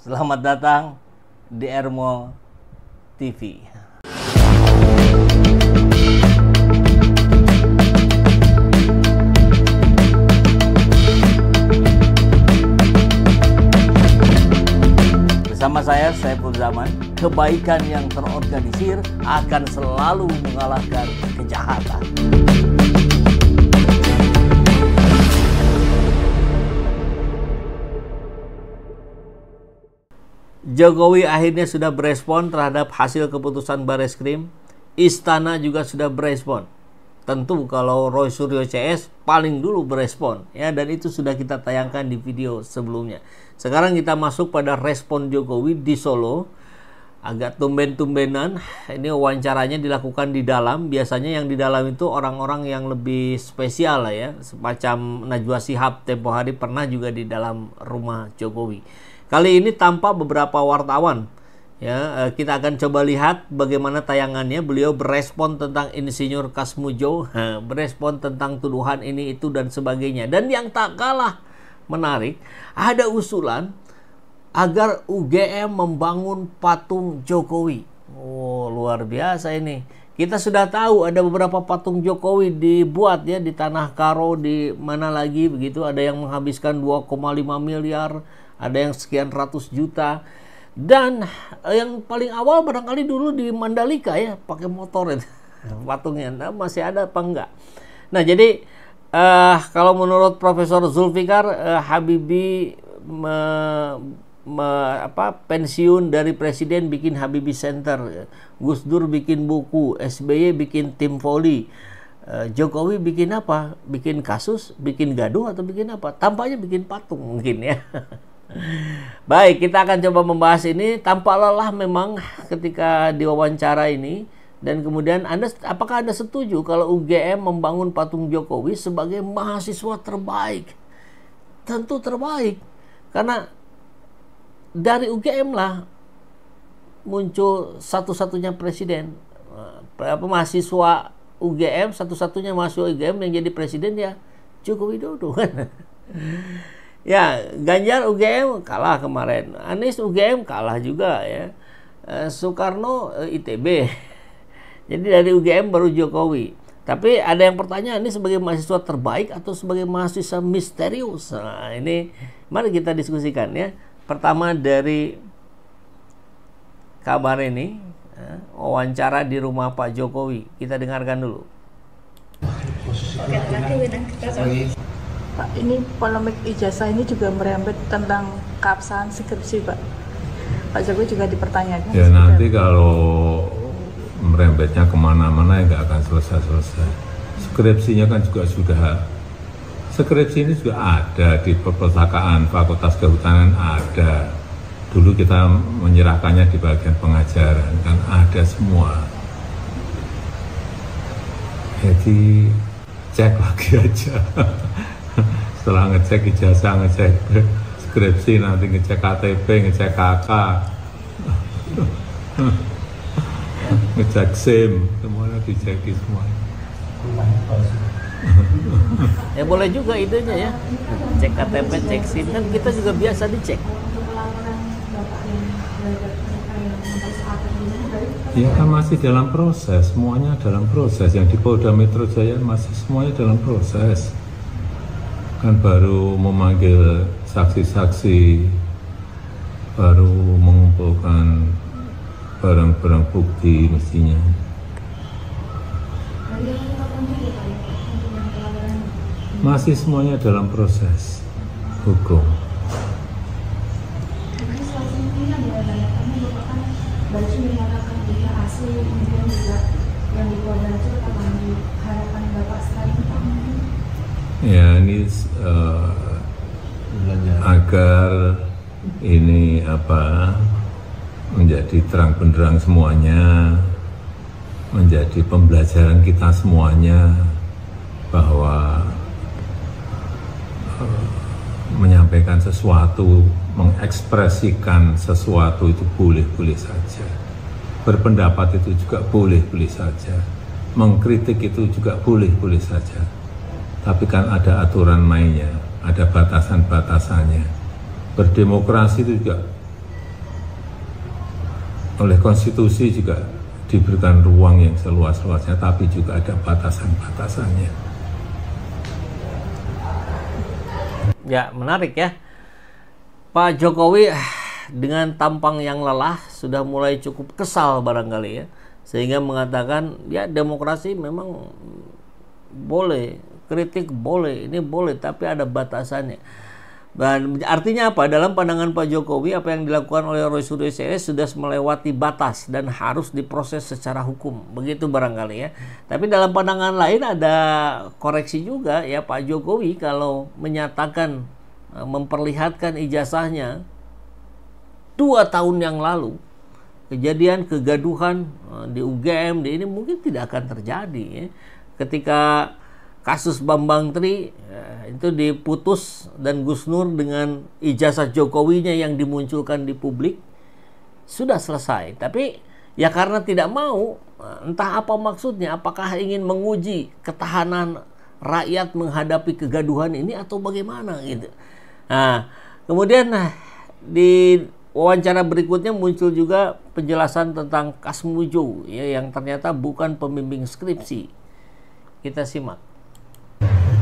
Selamat datang di Ermo TV. Bersama saya, Saiful Zaman, kebaikan yang terorganisir akan selalu mengalahkan kejahatan. Jokowi akhirnya sudah berespon terhadap hasil keputusan Bareskrim. Istana juga sudah berespon. Tentu kalau Roy Suryo CS paling dulu berespon, ya, dan itu sudah kita tayangkan di video sebelumnya. Sekarang kita masuk pada respon Jokowi di Solo. Agak tumben-tumbenan. Ini wawancaranya dilakukan di dalam. Biasanya yang di dalam itu orang-orang yang lebih spesial lah, ya. Semacam Najwa Shihab tempo hari pernah juga di dalam rumah Jokowi. Kali ini tanpa beberapa wartawan. Ya, kita akan coba lihat bagaimana tayangannya. Beliau berespon tentang Insinyur Kasmujo, berespon tentang tuduhan ini itu dan sebagainya. Dan yang tak kalah menarik, ada usulan agar UGM membangun patung Jokowi. Oh, luar biasa ini. Kita sudah tahu ada beberapa patung Jokowi dibuat, ya, di Tanah Karo, di mana lagi begitu. Ada yang menghabiskan 2,5 miliar, ada yang sekian ratus juta. Dan yang paling awal barangkali dulu di Mandalika, ya, pakai motor itu patungnya. Nah, masih ada apa enggak? Nah, jadi kalau menurut Profesor Zulfikar, Habibie pensiun dari presiden bikin Habibie Center, Gus Dur bikin buku, SBY bikin tim voli, Jokowi bikin apa? Bikin kasus, bikin gaduh, atau bikin apa? Tampaknya bikin patung mungkin, ya. Baik, kita akan coba membahas ini. Tanpa lelah memang ketika diwawancara ini. Dan kemudian apakah Anda setuju kalau UGM membangun patung Jokowi sebagai mahasiswa terbaik? Tentu terbaik, karena dari UGM lah muncul satu-satunya presiden. Mahasiswa UGM, satu-satunya mahasiswa UGM yang jadi presiden, ya Joko Widodo. Ya, Ganjar UGM kalah kemarin, Anies UGM kalah juga, ya. Soekarno ITB. Jadi dari UGM baru Jokowi. Tapi ada yang bertanya, ini sebagai mahasiswa terbaik atau sebagai mahasiswa misterius? Nah, ini mari kita diskusikan, ya. Pertama dari kabar ini, wawancara di rumah Pak Jokowi. Kita dengarkan dulu. Pak, ini polemik ijazah ini juga merembet tentang keabsahan skripsi, Pak. Pak Jokowi juga dipertanyakan. Ya, nanti kalau merembetnya kemana-mana ya nggak akan selesai-selesai. Skripsinya kan juga sudah, skripsi ini juga ada di perpustakaan Fakultas Kehutanan ada. Dulu kita menyerahkannya di bagian pengajaran, kan ada semua. Jadi cek lagi aja. Setelah ngecek ijazah, ngecek skripsi, nanti ngecek KTP, ngecek KK, ngecek SIM, semuanya dicek semuanya. Ya boleh juga idenya, ya, cek KTP, cek SIM, kan kita juga biasa dicek. Ya kan masih dalam proses, semuanya dalam proses. Yang di Polda Metro Jaya masih semuanya dalam proses. Kan baru memanggil saksi-saksi, baru mengumpulkan barang-barang bukti mestinya. Masih semuanya dalam proses hukum. Ya, ini agar ini menjadi terang benderang semuanya, menjadi pembelajaran kita semuanya bahwa menyampaikan sesuatu, mengekspresikan sesuatu itu boleh-boleh saja. Berpendapat itu juga boleh-boleh saja. Mengkritik itu juga boleh-boleh saja. Tapi kan ada aturan mainnya, ada batasan-batasannya. Berdemokrasi itu juga oleh konstitusi juga diberikan ruang yang seluas-luasnya, tapi juga ada batasan-batasannya. Ya, menarik ya. Pak Jokowi dengan tampang yang lelah sudah mulai cukup kesal barangkali ya. Sehingga mengatakan ya demokrasi memang boleh, kritik boleh, ini boleh, tapi ada batasannya. Dan artinya apa? Dalam pandangan Pak Jokowi, apa yang dilakukan oleh Roy Suryo CS sudah melewati batas dan harus diproses secara hukum. Begitu barangkali ya. Tapi dalam pandangan lain ada koreksi juga ya, Pak Jokowi kalau menyatakan, memperlihatkan ijazahnya 2 tahun yang lalu, kejadian kegaduhan di UGM ini mungkin tidak akan terjadi ya. Ketika kasus Bambang Tri itu diputus dan Gus Nur dengan ijazah Jokowinya yang dimunculkan di publik sudah selesai. Tapi ya karena tidak mau, entah apa maksudnya, apakah ingin menguji ketahanan rakyat menghadapi kegaduhan ini atau bagaimana gitu. Nah, kemudian di wawancara berikutnya muncul juga penjelasan tentang Kasmujo ya, yang ternyata bukan pembimbing skripsi. Kita simak.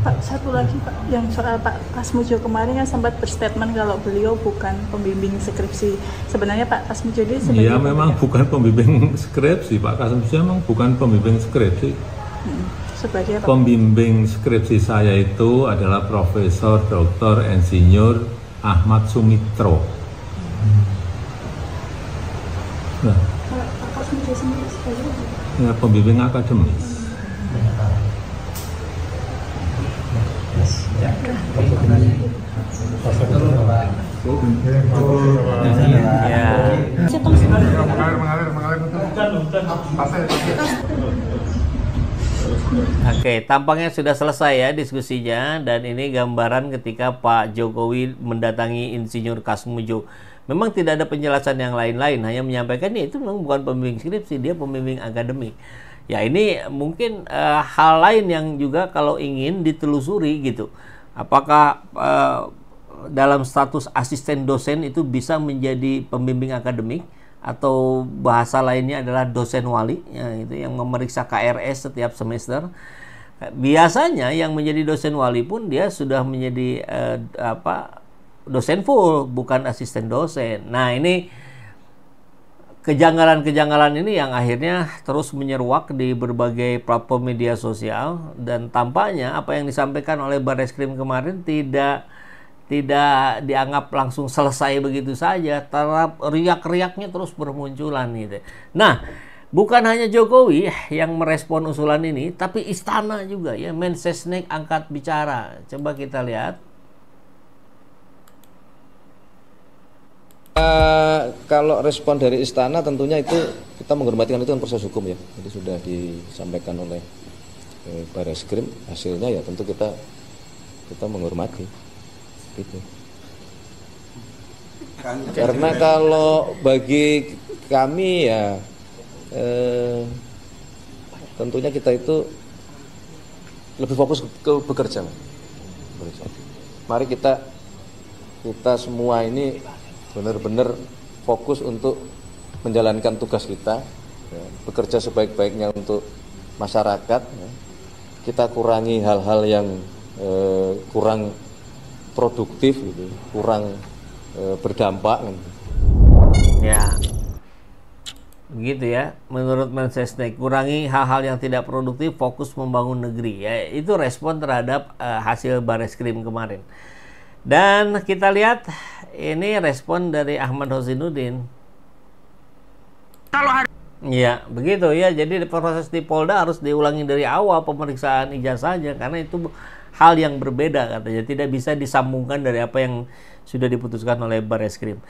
Pak, satu lagi Pak, yang soal Pak Kasmujo kemarin kan sempat berstatement kalau beliau bukan pembimbing skripsi. Sebenarnya Pak Kasmujo ini sebenarnya ya memang bukan pembimbing skripsi. Pak Kasmujo memang bukan pembimbing skripsi. Sebagai apa? Pembimbing skripsi saya itu adalah Profesor Dr. Insinyur Ahmad Sumitro. Nah, Pak Kasmujo sendiri sebagai apa? ya, pembimbing akademis. Oke, tampaknya sudah selesai ya diskusinya, dan ini gambaran ketika Pak Jokowi mendatangi Insinyur Kasmujo. Memang tidak ada penjelasan yang lain-lain, hanya menyampaikan ya itu memang bukan pembimbing skripsi, dia pembimbing akademik. Ya ini mungkin hal lain yang juga kalau ingin ditelusuri gitu. Apakah dalam status asisten dosen itu bisa menjadi pembimbing akademik, atau bahasa lainnya adalah dosen wali ya, itu yang memeriksa KRS setiap semester. Biasanya yang menjadi dosen wali pun dia sudah menjadi dosen full, bukan asisten dosen. Nah ini kejanggalan-kejanggalan ini yang akhirnya terus menyeruak di berbagai platform media sosial, dan tampaknya apa yang disampaikan oleh Barreskrim kemarin tidak dianggap langsung selesai begitu saja. Terap riak-riaknya terus bermunculan gitu. Nah, bukan hanya Jokowi yang merespon usulan ini, tapi istana juga ya, Mensesnek angkat bicara. Coba kita lihat. Kalau respon dari istana tentunya itu kita menghormati, itu kan proses hukum ya, itu sudah disampaikan oleh Barreskrim, hasilnya ya tentu kita menghormati gitu. Karena kalau bagi kami ya tentunya kita itu lebih fokus ke bekerja. Mari kita semua ini benar-benar fokus untuk menjalankan tugas kita, ya, bekerja sebaik-baiknya untuk masyarakat. Ya. Kita kurangi hal-hal yang kurang produktif, gitu, kurang berdampak. Gitu. Ya, begitu ya. Menurut Mensesnek, kurangi hal-hal yang tidak produktif, fokus membangun negeri. Ya, itu respon terhadap hasil Barreskrim kemarin. Dan kita lihat ini respon dari Ahmad Husainuddin. Ya, begitu ya. Jadi proses di Polda harus diulangi dari awal pemeriksaan ijazahnya, karena itu hal yang berbeda katanya. Tidak bisa disambungkan dari apa yang sudah diputuskan oleh Barreskrim.